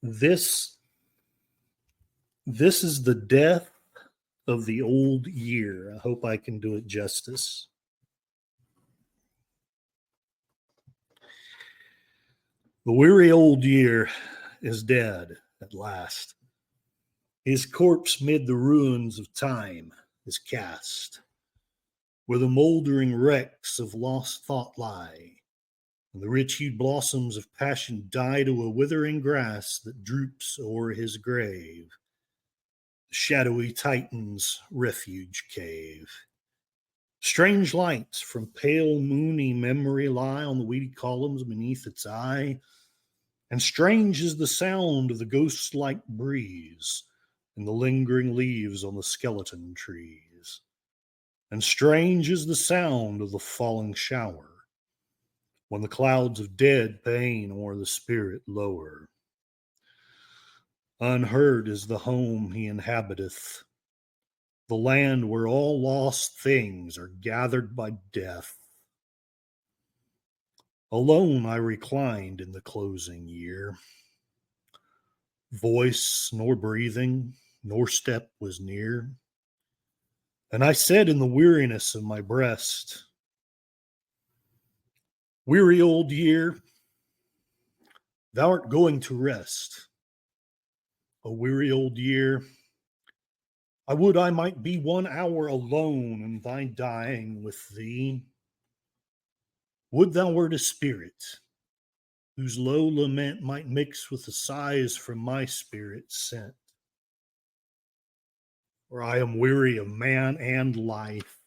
This this is the death of the old year. I hope I can do it justice. The weary old year is dead at last. His corpse mid the ruins of time is cast, where the mouldering wrecks of lost thought lie, and the rich-hued blossoms of passion die to a withering grass that droops o'er his grave, the shadowy Titan's refuge cave. Strange lights from pale moony memory lie on the weedy columns beneath its eye, and strange is the sound of the ghost-like breeze and the lingering leaves on the skeleton trees. And strange is the sound of the falling shower when the clouds of dead pain o'er the spirit lower. Unheard is the home he inhabiteth, the land where all lost things are gathered by death. Alone I reclined in the closing year. Voice nor breathing, nor step was near. And I said in the weariness of my breast, weary old year, thou art going to rest. O weary old year, I would I might be 1 hour alone in thy dying with thee. Would thou wert a spirit, whose low lament might mix with the sighs from my spirit sent. For I am weary of man and life,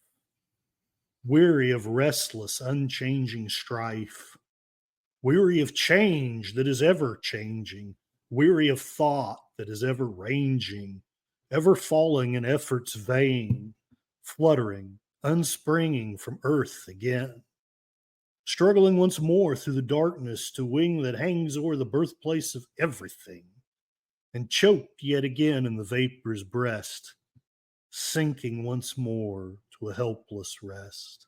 weary of restless, unchanging strife, weary of change that is ever changing, weary of thought that is ever ranging, ever falling in efforts vain, fluttering, unspringing from earth again, struggling once more through the darkness to wing that hangs o'er the birthplace of everything, and choked yet again in the vapor's breast, sinking once more to a helpless rest.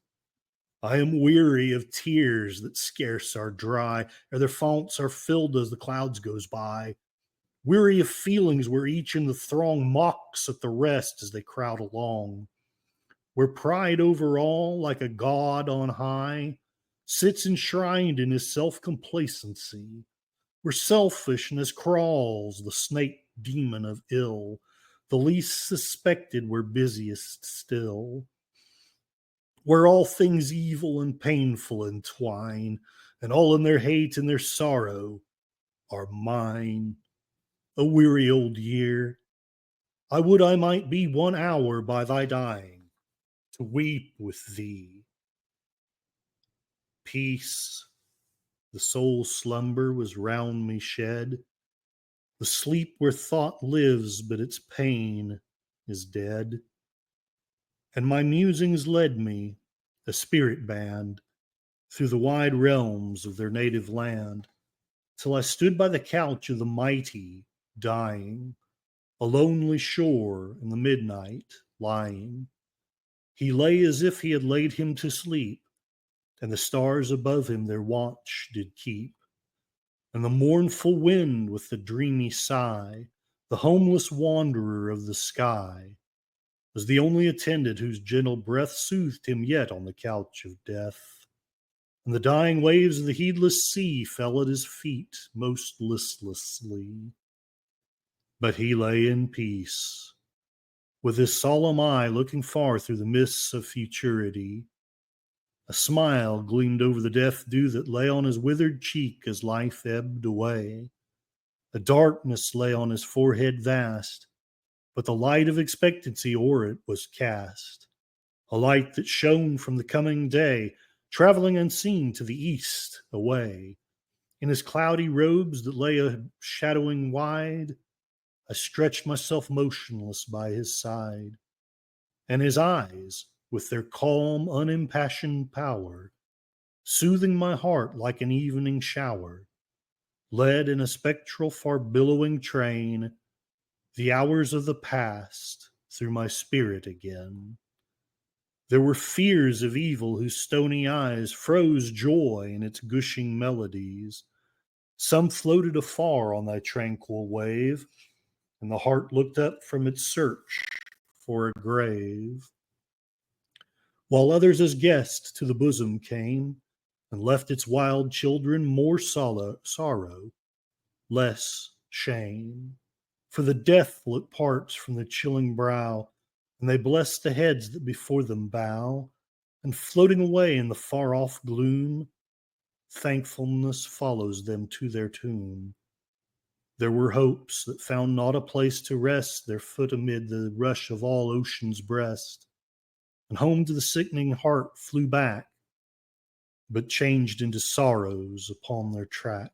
I am weary of tears that scarce are dry, or their founts are filled as the clouds goes by, weary of feelings where each in the throng mocks at the rest as they crowd along, where pride over all, like a god on high, sits enshrined in his self-complacency, where selfishness crawls, the snake demon of ill, the least suspected were busiest still, where all things evil and painful entwine, and all in their hate and their sorrow are mine. A weary old year, I would I might be 1 hour by thy dying, to weep with thee. Peace, the soul's slumber was round me shed, the sleep where thought lives but its pain is dead. And my musings led me, a spirit band, through the wide realms of their native land, till I stood by the couch of the mighty, dying, a lonely shore in the midnight, lying. He lay as if he had laid him to sleep, and the stars above him their watch did keep. And the mournful wind with the dreamy sigh, the homeless wanderer of the sky, was the only attendant whose gentle breath soothed him yet on the couch of death. And the dying waves of the heedless sea fell at his feet most listlessly. But he lay in peace, with his solemn eye looking far through the mists of futurity. A smile gleamed over the death dew that lay on his withered cheek as life ebbed away. A darkness lay on his forehead vast, but the light of expectancy o'er it was cast. A light that shone from the coming day, traveling unseen to the east away. In his cloudy robes that lay shadowing wide, I stretched myself motionless by his side, and his eyes, with their calm, unimpassioned power, soothing my heart like an evening shower, led in a spectral, far-billowing train the hours of the past through my spirit again. There were fears of evil whose stony eyes froze joy in its gushing melodies, Some floated afar on thy tranquil wave, and the heart looked up from its search for a grave. While others as guests to the bosom came, and left its wild children more sorrow, less shame. For the death look parts from the chilling brow, and they bless the heads that before them bow, and floating away in the far-off gloom, thankfulness follows them to their tomb. There were hopes that found not a place to rest their foot amid the rush of all ocean's breast, and home to the sickening heart flew back, but changed into sorrows upon their track.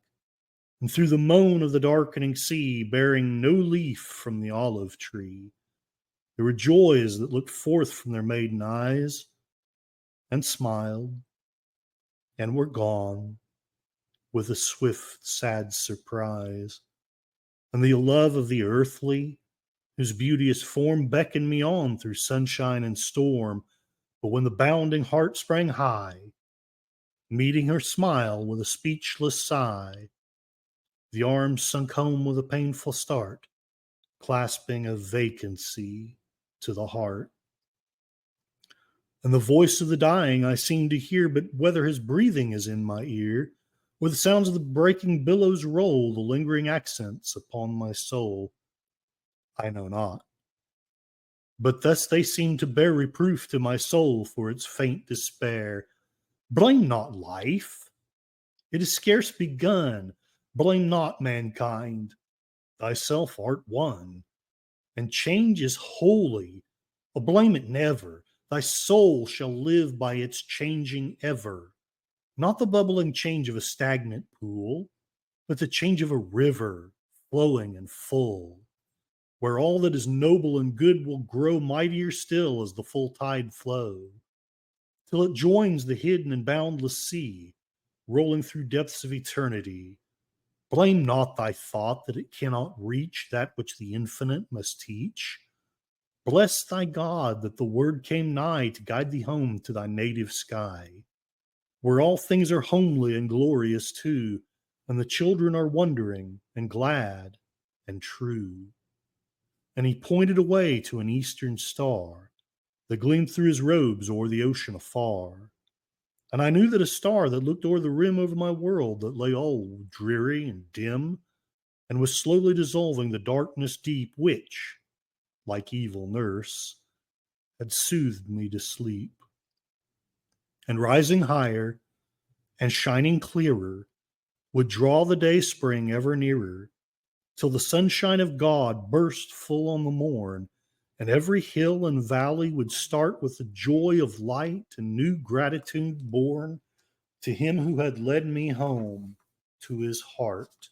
And through the moan of the darkening sea, bearing no leaf from the olive tree, there were joys that looked forth from their maiden eyes, and smiled, and were gone with a swift, sad surprise. And the love of the earthly, whose beauteous form beckoned me on through sunshine and storm, but when the bounding heart sprang high, meeting her smile with a speechless sigh, the arms sunk home with a painful start, clasping a vacancy to the heart. And the voice of the dying I seem to hear, but whether his breathing is in my ear, or the sounds of the breaking billows roll, the lingering accents upon my soul, I know not. But thus they seem to bear reproof to my soul for its faint despair. Blame not life, it is scarce begun. Blame not mankind, thyself art one, and change is holy. Blame it never, thy soul shall live by its changing ever. Not the bubbling change of a stagnant pool, but the change of a river flowing and full, where all that is noble and good will grow mightier still as the full tide flow, till it joins the hidden and boundless sea, rolling through depths of eternity. Blame not thy thought that it cannot reach that which the infinite must teach. Bless thy God that the word came nigh to guide thee home to thy native sky, where all things are homely and glorious too, and the children are wondering and glad and true. And he pointed away to an eastern star that gleamed through his robes o'er the ocean afar. And I knew that a star that looked o'er the rim of my world that lay all dreary and dim, and was slowly dissolving the darkness deep, which, like evil nurse, had soothed me to sleep. And rising higher and shining clearer, would draw the day spring ever nearer, till the sunshine of God burst full on the morn, and every hill and valley would start with the joy of light and new gratitude born to him who had led me home to his heart.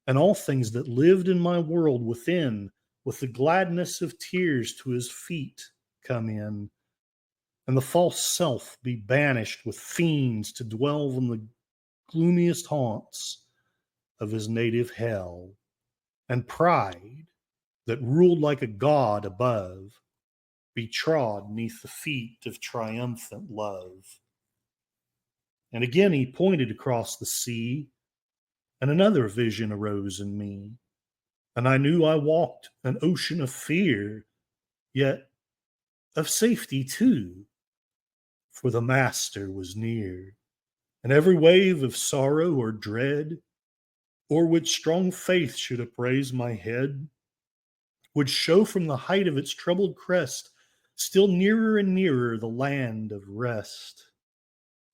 And all things that lived in my world within, with the gladness of tears to his feet come in, and the false self be banished with fiends to dwell in the gloomiest haunts of his native hell, and pride that ruled like a god above be trod neath the feet of triumphant love. And again he pointed across the sea, and another vision arose in me, and I knew I walked an ocean of fear, yet of safety too, for the Master was near, and every wave of sorrow or dread, or which strong faith should upraise my head, would show from the height of its troubled crest still nearer and nearer the land of rest.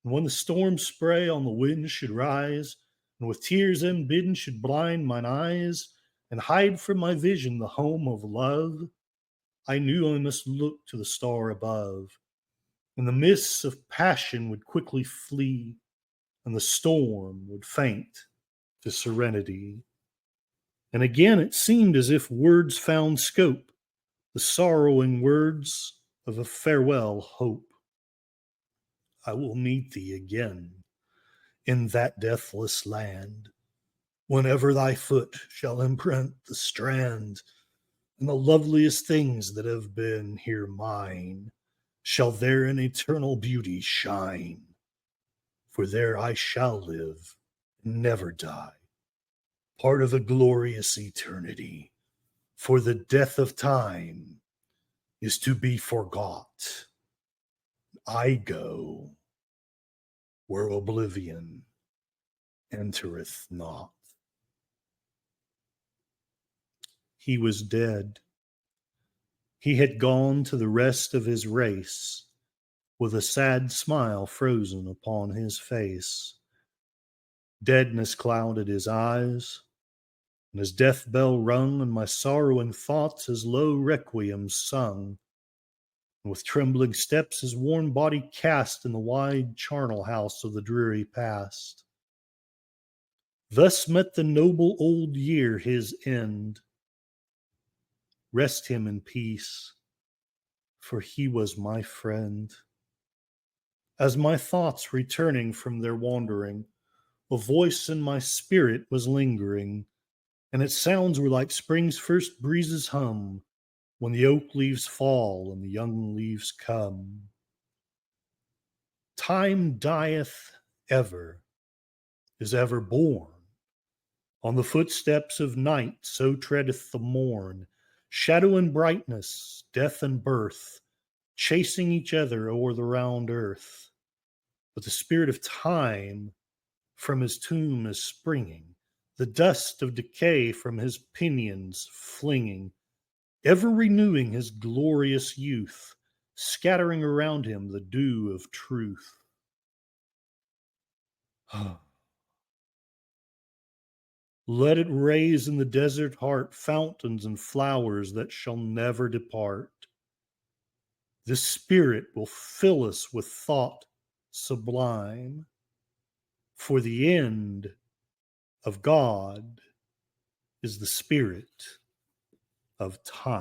And when the storm spray on the wind should rise, and with tears unbidden should blind mine eyes, and hide from my vision the home of love, I knew I must look to the star above, and the mists of passion would quickly flee, and the storm would faint to serenity. And again it seemed as if words found scope, the sorrowing words of a farewell hope. I will meet thee again in that deathless land, whenever thy foot shall imprint the strand, and the loveliest things that have been here mine shall there in eternal beauty shine. For there I shall live and never die, part of a glorious eternity. For the death of time is to be forgot. I go where oblivion entereth not. He was dead. He had gone to the rest of his race, with a sad smile frozen upon his face. Deadness clouded his eyes, and his death bell rung, and my sorrowing thoughts his low requiem sung. And with trembling steps his worn body cast in the wide charnel house of the dreary past. Thus met the noble old year his end. Rest him in peace, for he was my friend. As my thoughts returning from their wandering, a voice in my spirit was lingering, and its sounds were like spring's first breezes hum, when the oak leaves fall and the young leaves come. Time dieth ever, is ever born. On the footsteps of night so treadeth the morn. Shadow and brightness, death and birth, chasing each other o'er the round earth. But the spirit of time from his tomb is springing, the dust of decay from his pinions flinging, ever renewing his glorious youth, scattering around him the dew of truth. Let it raise in the desert heart fountains and flowers that shall never depart. This spirit will fill us with thought sublime, for the end of God is the spirit of time.